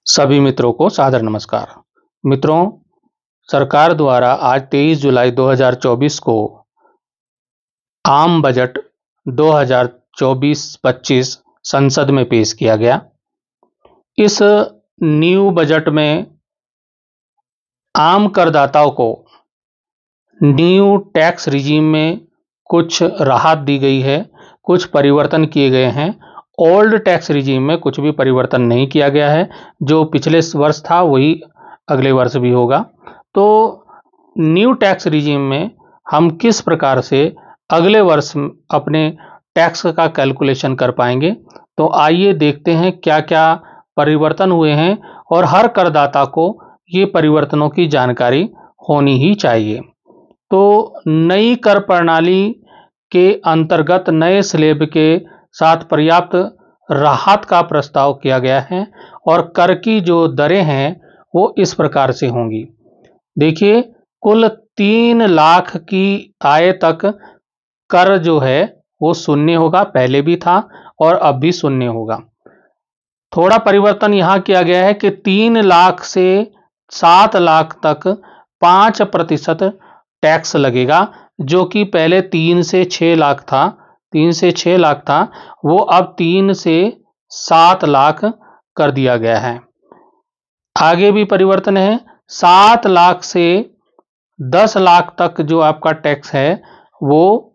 सभी मित्रों को सादर नमस्कार। मित्रों, सरकार द्वारा आज 23 जुलाई 2024 को आम बजट 2024-25 संसद में पेश किया गया। इस न्यू बजट में आम करदाताओं को न्यू टैक्स रिजीम में कुछ राहत दी गई है, कुछ परिवर्तन किए गए हैं। ओल्ड टैक्स रिजीम में कुछ भी परिवर्तन नहीं किया गया है। जो पिछले वर्ष था वही अगले वर्ष भी होगा। तो न्यू टैक्स रिजीम में हम किस प्रकार से अगले वर्ष अपने टैक्स का कैलकुलेशन कर पाएंगे, तो आइए देखते हैं क्या क्या परिवर्तन हुए हैं और हर करदाता को ये परिवर्तनों की जानकारी होनी ही चाहिए। तो नई कर प्रणाली के अंतर्गत नए स्लैब के साथ पर्याप्त राहत का प्रस्ताव किया गया है और कर की जो दरें हैं वो इस प्रकार से होंगी। देखिए, कुल 3 लाख की आय तक कर जो है वो शून्य होगा, पहले भी था और अब भी शून्य होगा। थोड़ा परिवर्तन यहाँ किया गया है कि 3 लाख से 7 लाख तक 5% टैक्स लगेगा, जो कि पहले 3 से 6 लाख था। 3 से 6 लाख था, वो अब 3 से 7 लाख कर दिया गया है। आगे भी परिवर्तन है। 7 लाख से 10 लाख तक जो आपका टैक्स है वो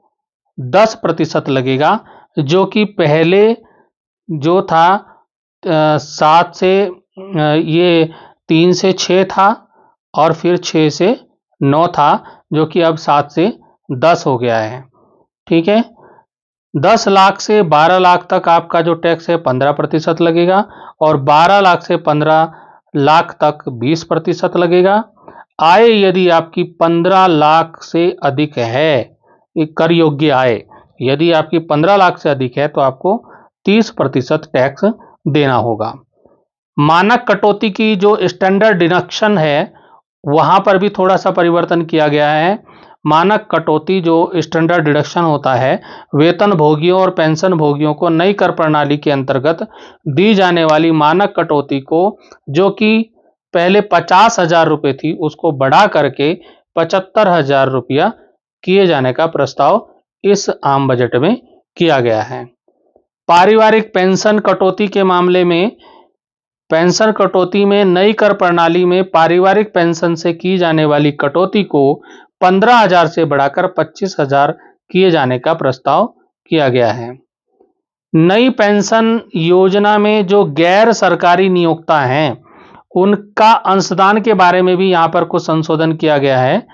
10% लगेगा, जो कि पहले जो था 7 से ये 3 से 6 था और फिर 6 से 9 था, जो कि अब 7 से 10 हो गया है। ठीक है। 10 लाख से 12 लाख तक आपका जो टैक्स है 15% लगेगा और 12 लाख से 15 लाख तक 20% लगेगा। आय यदि आपकी 15 लाख से अधिक है, कर योग्य आय यदि आपकी 15 लाख से अधिक है तो आपको 30% टैक्स देना होगा। मानक कटौती की जो स्टैंडर्ड डिडक्शन है वहां पर भी थोड़ा सा परिवर्तन किया गया है। मानक कटौती जो स्टैंडर्ड डिडक्शन होता है, वेतन भोगियों और पेंशन भोगियों को नई कर प्रणाली के अंतर्गत दी जाने वाली मानक कटौती को, जो कि पहले 50,000 रुपये थी, उसको बढ़ा करके 75,000 रुपया किए जाने का प्रस्ताव इस आम बजट में किया गया है। पारिवारिक पेंशन कटौती के मामले में, पेंशन कटौती में नई कर प्रणाली में पारिवारिक पेंशन से की जाने वाली कटौती को 15,000 से बढ़ाकर 25,000 किए जाने का प्रस्ताव किया गया है। नई पेंशन योजना में जो गैर सरकारी नियोक्ता हैं उनका अंशदान के बारे में भी यहाँ पर कुछ संशोधन किया गया है।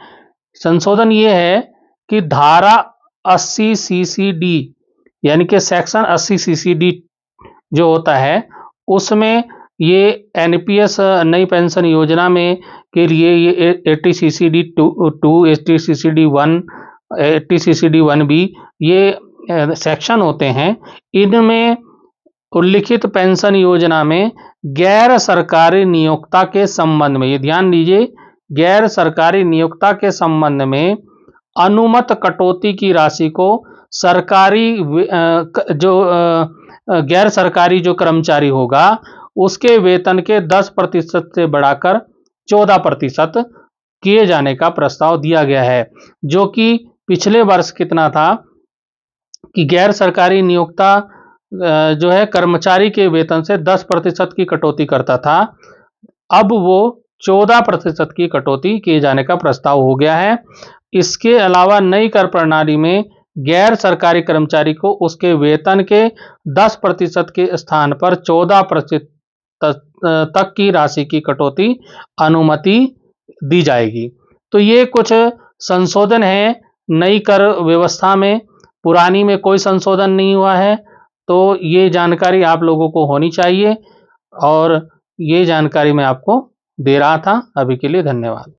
संशोधन ये है कि धारा 80 CCD यानी कि सेक्शन 80 CCD जो होता है उसमें ये NPS नई पेंशन योजना में के लिए ये 80 CCD 2, 80 CCD 1, 80 CCD 1B ये सेक्शन होते हैं। इनमें उल्लिखित पेंशन योजना में गैर सरकारी नियोक्ता के संबंध में, ये ध्यान दीजिए, गैर सरकारी नियोक्ता के संबंध में अनुमत कटौती की राशि को सरकारी जो गैर सरकारी जो कर्मचारी होगा उसके वेतन के 10% से बढ़ाकर 14% किए जाने का प्रस्ताव दिया गया है। जो कि पिछले वर्ष कितना था कि गैर सरकारी नियोक्ता जो है कर्मचारी के वेतन से 10% की कटौती करता था, अब वो 14% की कटौती किए जाने का प्रस्ताव हो गया है। इसके अलावा नई कर प्रणाली में गैर सरकारी कर्मचारी को उसके वेतन के 10% के स्थान पर 14% तक की राशि की कटौती अनुमति दी जाएगी। तो ये कुछ संशोधन है नई कर व्यवस्था में, पुरानी में कोई संशोधन नहीं हुआ है। तो ये जानकारी आप लोगों को होनी चाहिए और ये जानकारी मैं आपको दे रहा था। अभी के लिए धन्यवाद।